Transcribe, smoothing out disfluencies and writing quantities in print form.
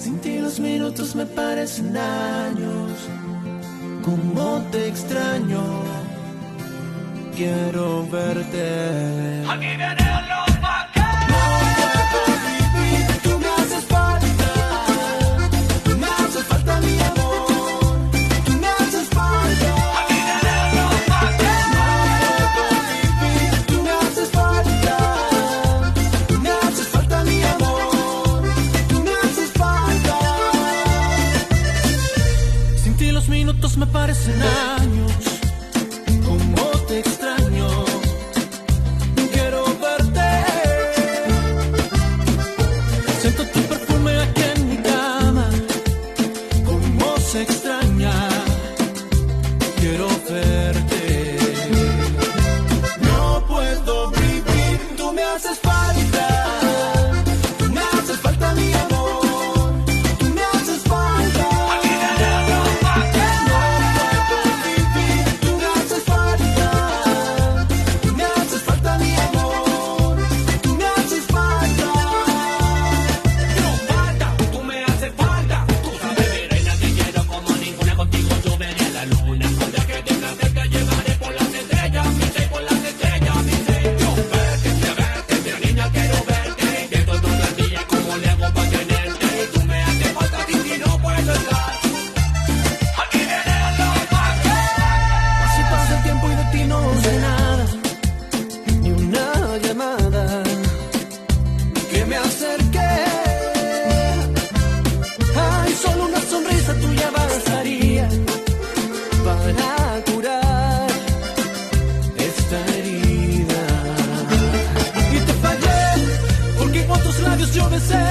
Sin ti los minutos me parecen años. Cómo te extraño. Quiero verte. Aquí vienen los vaqueros. No puedo vivir, tú me haces falta. Tú me haces falta, mi amor. Tú me haces falta. Aquí vienen los vaqueros. No puedo vivir, tú me haces falta. Tú me haces falta, mi amor. Tú me haces falta. Sin ti los minutos me parecen años. Cómo te extraño. Quiero verte. Siento tu perfume aquí en mi cama. Cómo se extraña. Quiero verte. No puedo vivir, tú me haces falta. Tú me haces falta, mi amor. Tú me haces falta. Aquí vienen los vaqueros. No puedo vivir, tú me haces falta. Tú me haces falta, mi amor. Tú me haces falta. No falta, tú me haces falta. Tú sabes, mi reina, te quiero como ninguna. Contigo yo veré la luna. Donde que tengas te llevaré por las estrellas. Mi ser, por las estrellas, mi ser. Yo verte, mi niña, quiero verte. Que todo el día como le hago para tenerte. Y tú me haces falta, sin ti no puedo estar. Aquí vienen los vaqueros. Así pasa el tiempo y de ti no sé nada. Ni una llamada que me acerque. Ay, solo una sonrisa tuya bastaría para curar esta herida. Y te fallé porque con tus labios yo besé